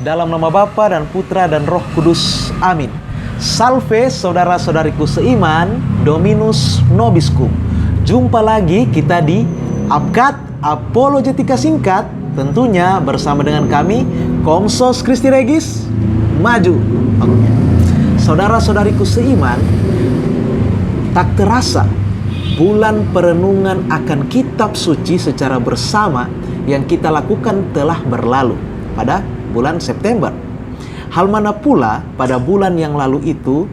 Dalam nama Bapa dan Putra dan Roh Kudus. Amin. Salve saudara-saudariku seiman, Dominus Nobiscum. Jumpa lagi kita di Abkat Apologetika Singkat, tentunya bersama dengan kami, Komsos Christi Regis, maju. Saudara-saudariku seiman, tak terasa bulan perenungan akan kitab suci secara bersama yang kita lakukan telah berlalu pada bulan September. Hal mana pula pada bulan yang lalu itu,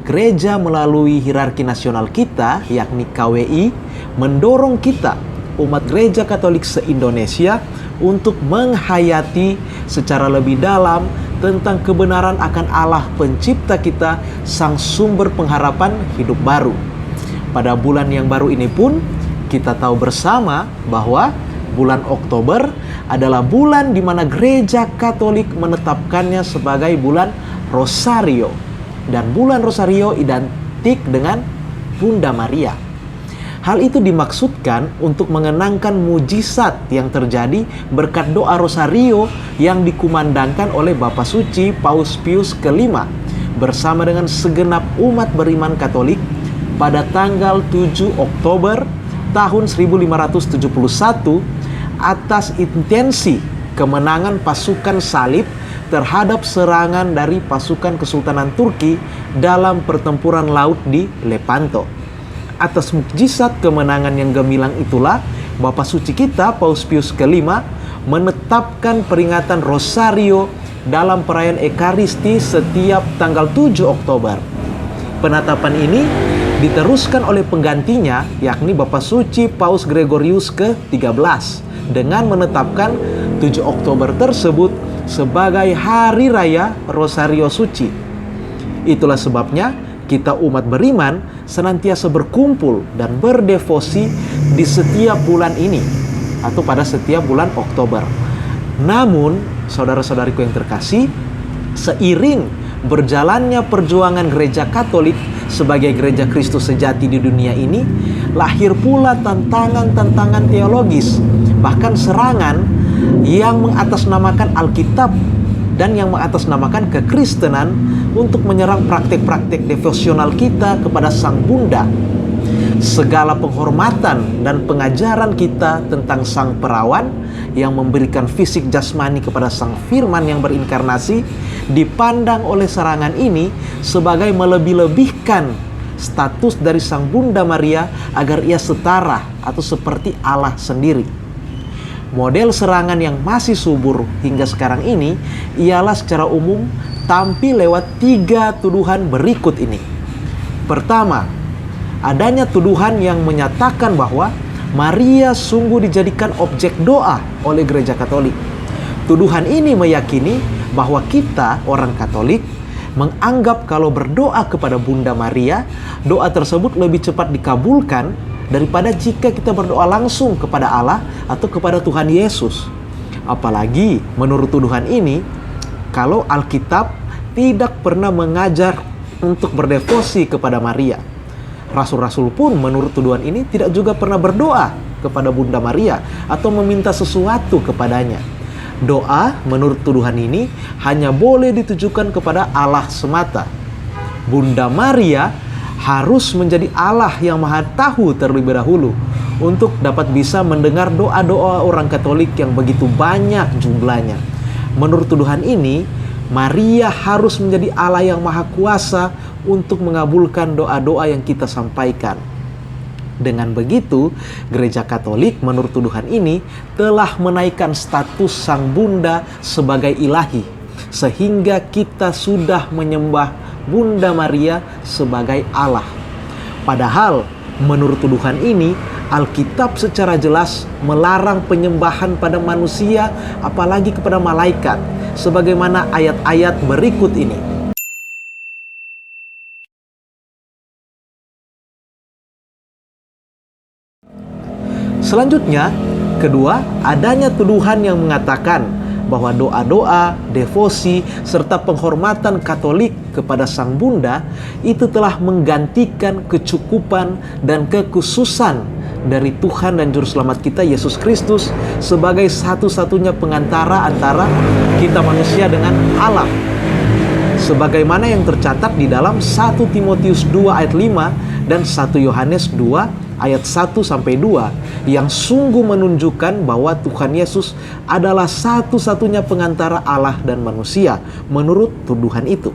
gereja melalui hierarki nasional kita, yakni KWI, mendorong kita, umat gereja Katolik se-Indonesia, untuk menghayati secara lebih dalam tentang kebenaran akan Allah pencipta kita, sang sumber pengharapan hidup baru. Pada bulan yang baru ini pun, kita tahu bersama bahwa bulan Oktober adalah bulan di mana gereja Katolik menetapkannya sebagai bulan Rosario. Dan bulan Rosario identik dengan Bunda Maria. Hal itu dimaksudkan untuk mengenangkan mujizat yang terjadi berkat doa Rosario yang dikumandangkan oleh Bapa Suci Paus Pius ke-5 bersama dengan segenap umat beriman Katolik pada tanggal 7 Oktober tahun 1571 atas intensi kemenangan pasukan salib terhadap serangan dari pasukan Kesultanan Turki dalam pertempuran laut di Lepanto. Atas mukjizat kemenangan yang gemilang itulah, Bapa Suci kita, Paus Pius ke-5, menetapkan peringatan Rosario dalam perayaan Ekaristi setiap tanggal 7 Oktober. Penetapan ini diteruskan oleh penggantinya, yakni Bapa Suci Paus Gregorius ke-13, dengan menetapkan 7 Oktober tersebut sebagai Hari Raya Rosario Suci. Itulah sebabnya kita umat beriman senantiasa berkumpul dan berdevosi di setiap bulan ini atau pada setiap bulan Oktober. Namun, saudara-saudariku yang terkasih, seiring berjalannya perjuangan gereja Katolik sebagai gereja Kristus sejati di dunia ini, lahir pula tantangan-tantangan teologis, bahkan serangan yang mengatasnamakan Alkitab dan yang mengatasnamakan kekristenan untuk menyerang praktek-praktek devosional kita kepada Sang Bunda. Segala penghormatan dan pengajaran kita tentang Sang Perawan yang memberikan fisik jasmani kepada Sang Firman yang berinkarnasi dipandang oleh serangan ini sebagai melebih-lebihkan status dari Sang Bunda Maria agar ia setara atau seperti Allah sendiri. Model serangan yang masih subur hingga sekarang ini ialah secara umum tampil lewat 3 tuduhan berikut ini. Pertama, adanya tuduhan yang menyatakan bahwa Maria sungguh dijadikan objek doa oleh gereja Katolik. Tuduhan ini meyakini bahwa kita, orang Katolik, menganggap kalau berdoa kepada Bunda Maria, doa tersebut lebih cepat dikabulkan daripada jika kita berdoa langsung kepada Allah atau kepada Tuhan Yesus. Apalagi menurut tuduhan ini, kalau Alkitab tidak pernah mengajar untuk berdevosi kepada Maria. Rasul-rasul pun menurut tuduhan ini tidak juga pernah berdoa kepada Bunda Maria atau meminta sesuatu kepadanya. Doa menurut tuduhan ini hanya boleh ditujukan kepada Allah semata. Bunda Maria harus menjadi Allah yang Maha Tahu terlebih dahulu untuk dapat bisa mendengar doa-doa orang Katolik yang begitu banyak jumlahnya. Menurut tuduhan ini, Maria harus menjadi Allah yang Maha Kuasa untuk mengabulkan doa-doa yang kita sampaikan. Dengan begitu, gereja Katolik menurut tuduhan ini telah menaikkan status Sang Bunda sebagai ilahi, sehingga kita sudah menyembah Bunda Maria sebagai Allah. Padahal menurut tuduhan ini, Alkitab secara jelas melarang penyembahan pada manusia, apalagi kepada malaikat, sebagaimana ayat-ayat berikut ini. Selanjutnya, kedua, adanya tuduhan yang mengatakan bahwa doa-doa, devosi, serta penghormatan Katolik kepada Sang Bunda itu telah menggantikan kecukupan dan kekhususan dari Tuhan dan Juru Selamat kita Yesus Kristus sebagai satu-satunya pengantara antara kita manusia dengan Allah. Sebagaimana yang tercatat di dalam 1 Timotius 2 ayat 5 dan 1 Yohanes 2 ayat 1-2 yang sungguh menunjukkan bahwa Tuhan Yesus adalah satu-satunya pengantara Allah dan manusia menurut tuduhan itu.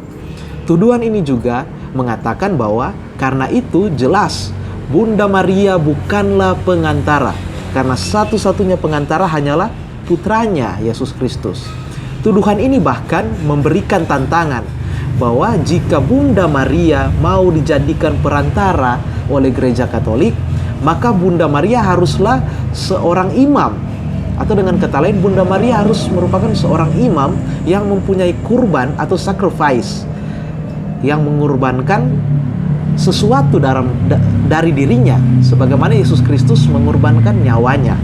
Tuduhan ini juga mengatakan bahwa karena itu jelas Bunda Maria bukanlah pengantara, karena satu-satunya pengantara hanyalah putranya Yesus Kristus. Tuduhan ini bahkan memberikan tantangan bahwa jika Bunda Maria mau dijadikan perantara oleh Gereja Katolik, maka Bunda Maria haruslah seorang imam. Atau dengan kata lain, Bunda Maria harus merupakan seorang imam yang mempunyai kurban atau sacrifice, yang mengorbankan sesuatu dari dirinya, sebagaimana Yesus Kristus mengorbankan nyawanya.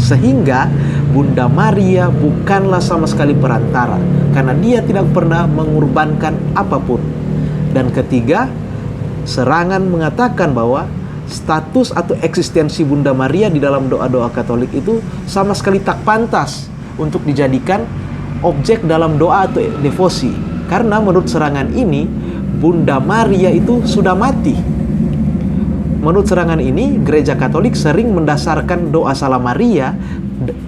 Sehingga Bunda Maria bukanlah sama sekali perantara, karena dia tidak pernah mengorbankan apapun. Dan ketiga, serangan mengatakan bahwa status atau eksistensi Bunda Maria di dalam doa-doa Katolik itu sama sekali tak pantas untuk dijadikan objek dalam doa atau devosi. Karena menurut serangan ini, Bunda Maria itu sudah mati. Menurut serangan ini, Gereja Katolik sering mendasarkan doa Salam Maria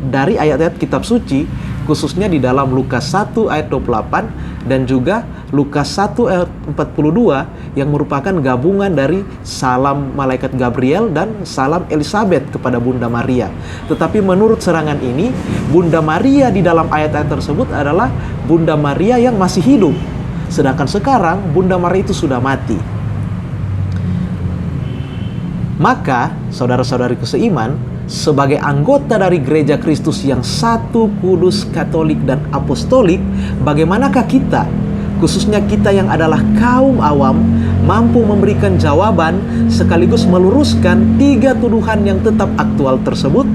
dari ayat-ayat kitab suci, khususnya di dalam Lukas 1 ayat 28 dan juga Lukas 1 ayat 42 yang merupakan gabungan dari salam malaikat Gabriel dan salam Elizabeth kepada Bunda Maria. Tetapi menurut serangan ini, Bunda Maria di dalam ayat-ayat tersebut adalah Bunda Maria yang masih hidup. Sedangkan sekarang Bunda Maria itu sudah mati. Maka, saudara-saudariku seiman, sebagai anggota dari Gereja Kristus yang satu, kudus, katolik, dan apostolik, bagaimanakah kita, khususnya kita yang adalah kaum awam, mampu memberikan jawaban sekaligus meluruskan 3 tuduhan yang tetap aktual tersebut?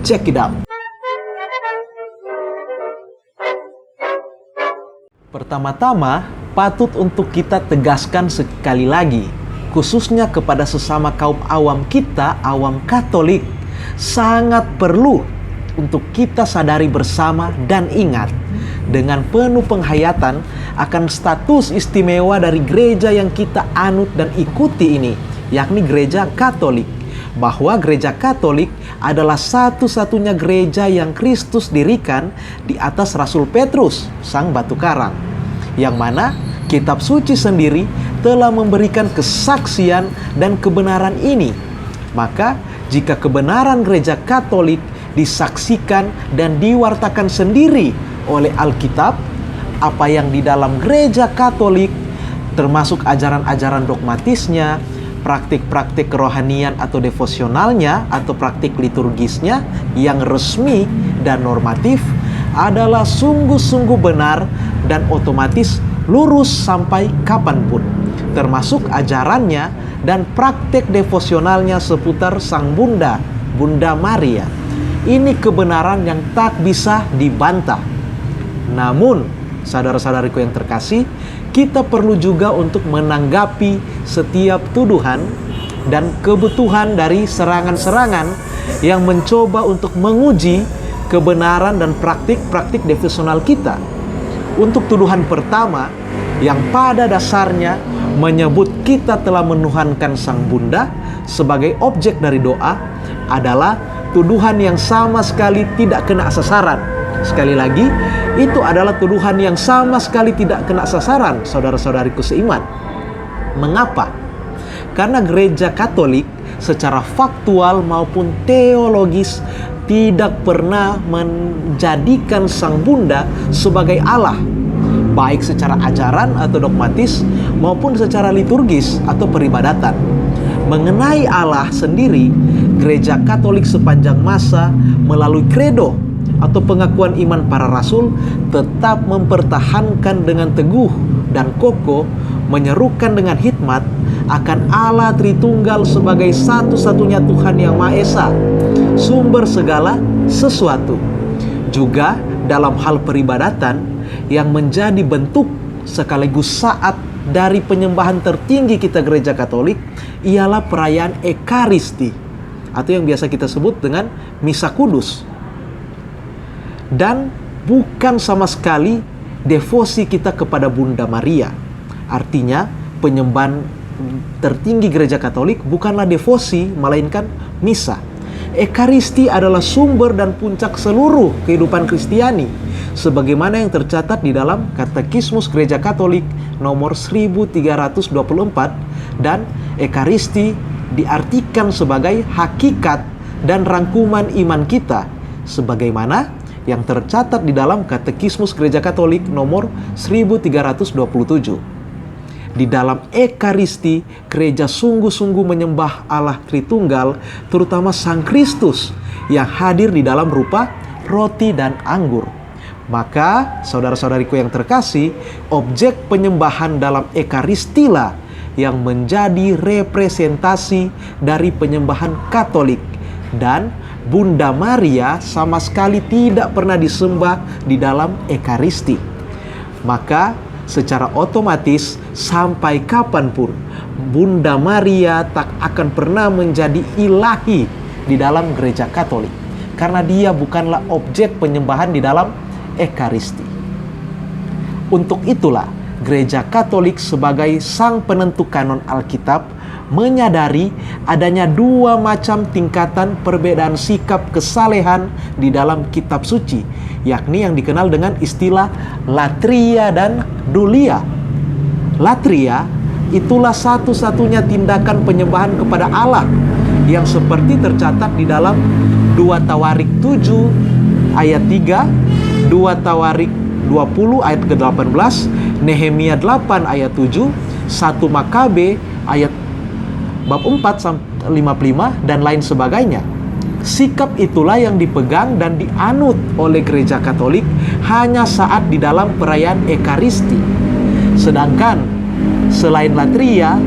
Check it out. Pertama-tama, patut untuk kita tegaskan sekali lagi, khususnya kepada sesama kaum awam kita, awam Katolik, sangat perlu untuk kita sadari bersama dan ingat dengan penuh penghayatan akan status istimewa dari gereja yang kita anut dan ikuti ini, yakni Gereja Katolik. Bahwa Gereja Katolik adalah satu-satunya gereja yang Kristus dirikan di atas Rasul Petrus, sang batu karang, yang mana kitab suci sendiri telah memberikan kesaksian dan kebenaran ini. Maka jika kebenaran Gereja Katolik disaksikan dan diwartakan sendiri oleh Alkitab, apa yang di dalam Gereja Katolik termasuk ajaran-ajaran dogmatisnya, praktik-praktik kerohanian atau devosionalnya atau praktik liturgisnya yang resmi dan normatif adalah sungguh-sungguh benar dan otomatis lurus sampai kapanpun, termasuk ajarannya dan praktik devosionalnya seputar Sang Bunda, Bunda Maria. Ini kebenaran yang tak bisa dibantah. Namun, saudara-saudariku yang terkasih, kita perlu juga untuk menanggapi setiap tuduhan dan kebutuhan dari serangan-serangan yang mencoba untuk menguji kebenaran dan praktik-praktik devosional kita. Untuk tuduhan pertama, yang pada dasarnya menyebut kita telah menuhankan Sang Bunda sebagai objek dari doa, adalah tuduhan yang sama sekali tidak kena sasaran. Sekali lagi, itu adalah tuduhan yang sama sekali tidak kena sasaran, saudara-saudariku seiman. Mengapa? Karena Gereja Katolik secara faktual maupun teologis tidak pernah menjadikan Sang Bunda sebagai Allah, baik secara ajaran atau dogmatis maupun secara liturgis atau peribadatan. Mengenai Allah sendiri, Gereja Katolik sepanjang masa melalui kredo atau pengakuan iman para rasul tetap mempertahankan dengan teguh dan kokoh, menyerukan dengan hikmat akan Allah Tritunggal sebagai satu-satunya Tuhan yang Maha Esa, sumber segala sesuatu. Juga dalam hal peribadatan yang menjadi bentuk sekaligus saat dari penyembahan tertinggi kita Gereja Katolik ialah perayaan Ekaristi. atau yang biasa kita sebut dengan Misa Kudus. Dan bukan sama sekali devosi kita kepada Bunda Maria. Artinya, penyembahan tertinggi Gereja Katolik bukanlah devosi, melainkan misa. Ekaristi adalah sumber dan puncak seluruh kehidupan Kristiani, sebagaimana yang tercatat di dalam Katekismus Gereja Katolik nomor 1324, dan Ekaristi diartikan sebagai hakikat dan rangkuman iman kita, sebagaimana yang tercatat di dalam Katekismus Gereja Katolik nomor 1327. Di dalam Ekaristi, gereja sungguh-sungguh menyembah Allah Tritunggal, terutama Sang Kristus yang hadir di dalam rupa roti dan anggur. Maka, saudara-saudariku yang terkasih, objek penyembahan dalam Ekaristilah yang menjadi representasi dari penyembahan Katolik. Dan Bunda Maria sama sekali tidak pernah disembah di dalam Ekaristi. Maka secara otomatis sampai kapanpun Bunda Maria tak akan pernah menjadi ilahi di dalam Gereja Katolik, karena dia bukanlah objek penyembahan di dalam Ekaristi. Untuk itulah Gereja Katolik sebagai sang penentu kanon Alkitab menyadari adanya dua macam tingkatan perbedaan sikap kesalehan di dalam kitab suci, yakni yang dikenal dengan istilah latria dan dulia. Latria itulah satu-satunya tindakan penyembahan kepada Allah yang seperti tercatat di dalam 2 Tawarik 7 ayat 3, 2 Tawarik 20 ayat ke-18, Nehemia 8 ayat 7, 1 Makabe ayat bab 4-55, dan lain sebagainya. Sikap itulah yang dipegang dan dianut oleh Gereja Katolik hanya saat di dalam perayaan Ekaristi. Sedangkan selain latria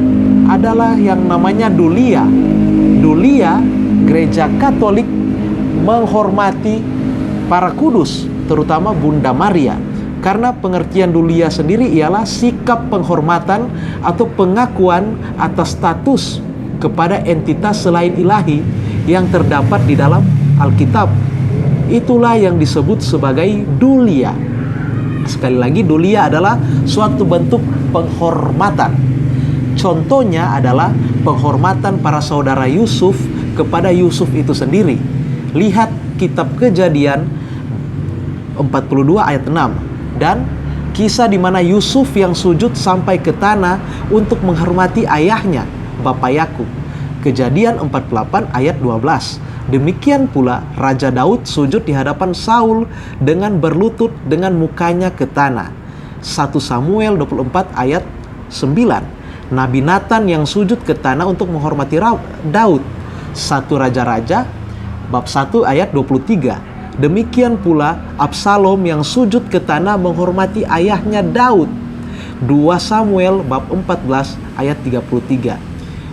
adalah yang namanya dulia. Dulia, Gereja Katolik menghormati para kudus, terutama Bunda Maria. Karena pengertian dulia sendiri ialah sikap penghormatan atau pengakuan atas status kepada entitas selain ilahi yang terdapat di dalam Alkitab. Itulah yang disebut sebagai dulia. Sekali lagi, dulia adalah suatu bentuk penghormatan. Contohnya adalah penghormatan para saudara Yusuf kepada Yusuf itu sendiri. Lihat kitab Kejadian 42 ayat 6. Dan kisah di mana Yusuf yang sujud sampai ke tanah untuk menghormati ayahnya, Bapak Yakub. Kejadian 48 ayat 12. Demikian pula Raja Daud sujud di hadapan Saul dengan berlutut dengan mukanya ke tanah. 1 Samuel 24 ayat 9. Nabi Nathan yang sujud ke tanah untuk menghormati Daud. 1 Raja-Raja bab 1 ayat 23. Demikian pula Absalom yang sujud ke tanah menghormati ayahnya Daud. 2 Samuel bab 14 ayat 33.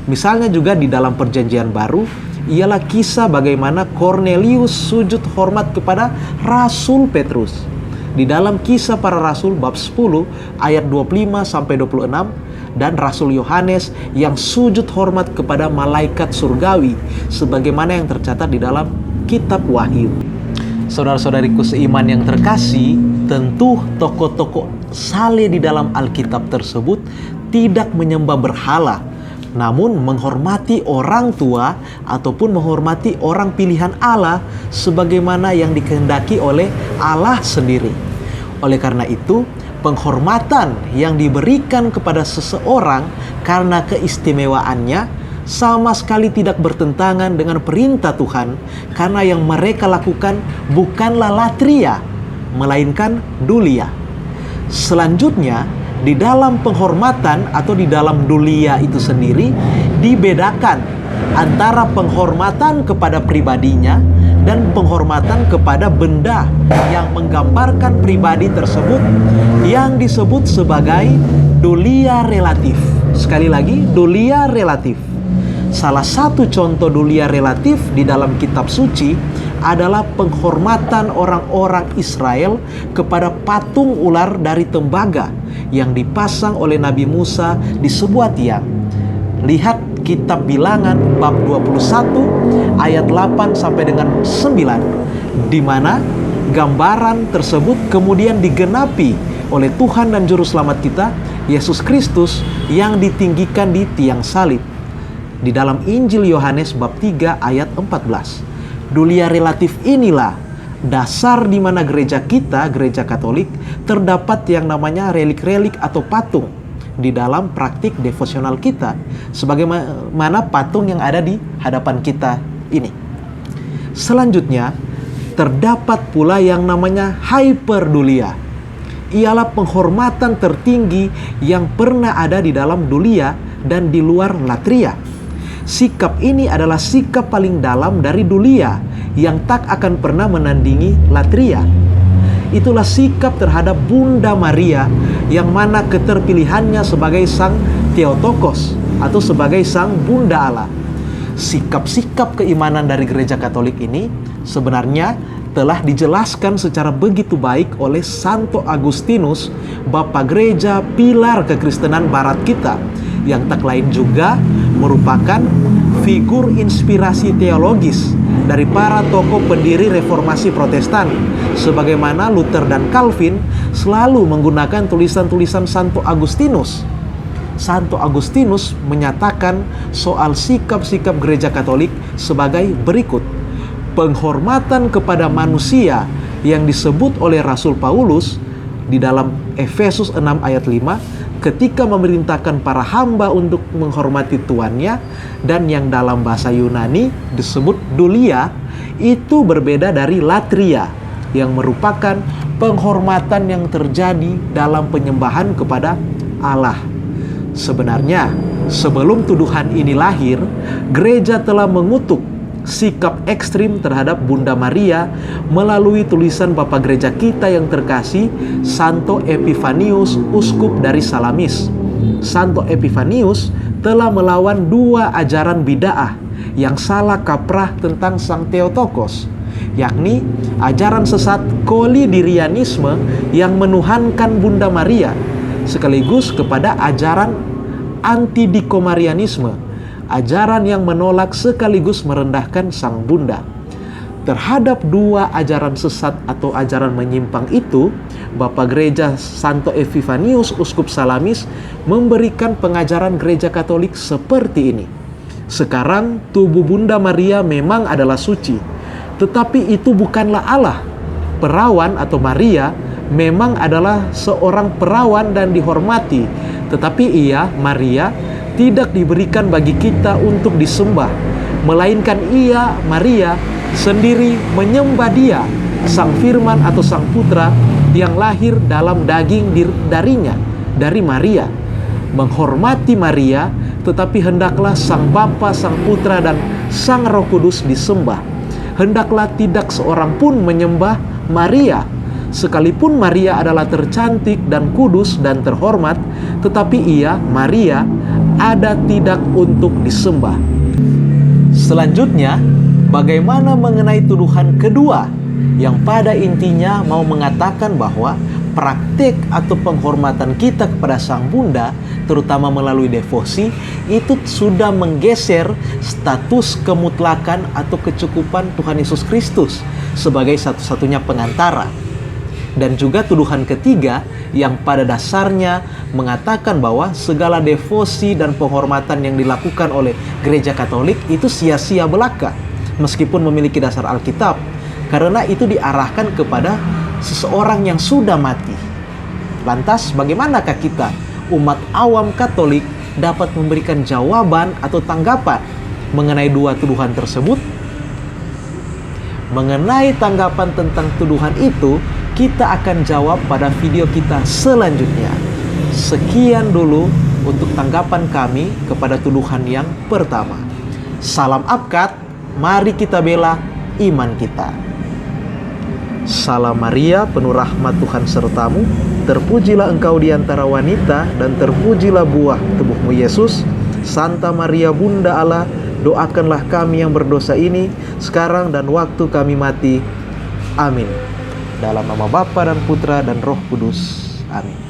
Misalnya juga di dalam Perjanjian Baru ialah kisah bagaimana Cornelius sujud hormat kepada Rasul Petrus. Di dalam Kisah Para Rasul bab 10 ayat 25 sampai 26, dan Rasul Yohanes yang sujud hormat kepada malaikat surgawi sebagaimana yang tercatat di dalam kitab Wahyu. Saudara-saudariku seiman yang terkasih, tentu tokoh-tokoh saleh di dalam Alkitab tersebut tidak menyembah berhala, namun menghormati orang tua ataupun menghormati orang pilihan Allah sebagaimana yang dikehendaki oleh Allah sendiri. Oleh karena itu, penghormatan yang diberikan kepada seseorang karena keistimewaannya sama sekali tidak bertentangan dengan perintah Tuhan, karena yang mereka lakukan bukanlah latria, melainkan dulia. Selanjutnya, di dalam penghormatan atau di dalam dulia itu sendiri dibedakan antara penghormatan kepada pribadinya dan penghormatan kepada benda yang menggambarkan pribadi tersebut, yang disebut sebagai dulia relatif. Sekali lagi, dulia relatif. Salah satu contoh dulia relatif di dalam kitab suci adalah penghormatan orang-orang Israel kepada patung ular dari tembaga yang dipasang oleh Nabi Musa di sebuah tiang. Lihat Kitab Bilangan bab 21 ayat 8 sampai dengan 9, di mana gambaran tersebut kemudian digenapi oleh Tuhan dan Juru Selamat kita, Yesus Kristus, yang ditinggikan di tiang salib. Di dalam Injil Yohanes bab 3 ayat 14. Dulia relatif inilah dasar di mana gereja kita, gereja Katolik, terdapat yang namanya relik-relik atau patung di dalam praktik devosional kita, sebagaimana patung yang ada di hadapan kita ini. Selanjutnya, terdapat pula yang namanya hyperdulia. Ialah penghormatan tertinggi yang pernah ada di dalam dulia dan di luar latria. Sikap ini adalah sikap paling dalam dari dulia yang tak akan pernah menandingi latria. Itulah sikap terhadap Bunda Maria, yang mana keterpilihannya sebagai Sang Theotokos atau sebagai Sang Bunda Allah. Sikap-sikap keimanan dari gereja Katolik ini sebenarnya telah dijelaskan secara begitu baik oleh Santo Agustinus, Bapa Gereja, pilar kekristenan barat kita, yang tak lain juga merupakan figur inspirasi teologis dari para tokoh pendiri reformasi Protestan, sebagaimana Luther dan Calvin selalu menggunakan tulisan-tulisan Santo Agustinus. Santo Agustinus menyatakan soal sikap-sikap gereja Katolik sebagai berikut. Penghormatan kepada manusia yang disebut oleh Rasul Paulus di dalam Efesus 6 ayat 5 ketika memerintahkan para hamba untuk menghormati tuannya, dan yang dalam bahasa Yunani disebut dulia, itu berbeda dari latria yang merupakan penghormatan yang terjadi dalam penyembahan kepada Allah. Sebenarnya sebelum tuduhan ini lahir, gereja telah mengutuk sikap ekstrim terhadap Bunda Maria melalui tulisan Bapak Gereja kita yang terkasih, Santo Epifanius, uskup dari Salamis. Santo Epifanius telah melawan dua ajaran bid'ah yang salah kaprah tentang Sang Theotokos, yakni ajaran sesat kolidirianisme yang menuhankan Bunda Maria, sekaligus kepada ajaran antidikomaриanisme, ajaran yang menolak sekaligus merendahkan Sang Bunda. Terhadap dua ajaran sesat atau ajaran menyimpang itu, Bapak Gereja Santo Epifanius, uskup Salamis, memberikan pengajaran gereja Katolik seperti ini. Sekarang tubuh Bunda Maria memang adalah suci, tetapi itu bukanlah Allah. Perawan atau Maria memang adalah seorang perawan dan dihormati, tetapi ia, Maria, tidak diberikan bagi kita untuk disembah, melainkan ia, Maria, sendiri menyembah Dia, Sang Firman atau Sang Putra yang lahir dalam daging darinya, dari Maria. Menghormati Maria, tetapi hendaklah Sang Bapa, Sang Putra, dan Sang Roh Kudus disembah. Hendaklah tidak seorang pun menyembah Maria. Sekalipun Maria adalah tercantik dan kudus dan terhormat, tetapi ia, Maria, ada tidak untuk disembah. Selanjutnya, bagaimana mengenai tuduhan kedua yang pada intinya mau mengatakan bahwa praktik atau penghormatan kita kepada Sang Bunda, terutama melalui devosi, itu sudah menggeser status kemutlakan atau kecukupan Tuhan Yesus Kristus sebagai satu-satunya pengantara. Dan juga tuduhan ketiga yang pada dasarnya mengatakan bahwa segala devosi dan penghormatan yang dilakukan oleh gereja Katolik itu sia-sia belaka meskipun memiliki dasar Alkitab, karena itu diarahkan kepada seseorang yang sudah mati. Lantas bagaimanakah kita, umat awam Katolik, dapat memberikan jawaban atau tanggapan mengenai dua tuduhan tersebut? Mengenai tanggapan tentang tuduhan itu, kita akan jawab pada video kita selanjutnya. Sekian dulu untuk tanggapan kami kepada tuduhan yang pertama. Salam Abkat, mari kita bela iman kita. Salam Maria, penuh rahmat Tuhan sertamu, terpujilah engkau di antara wanita, dan terpujilah buah tubuhmu Yesus. Santa Maria Bunda Allah, doakanlah kami yang berdosa ini, sekarang dan waktu kami mati. Amin. Dalam nama Bapa dan Putra dan Roh Kudus. Amin.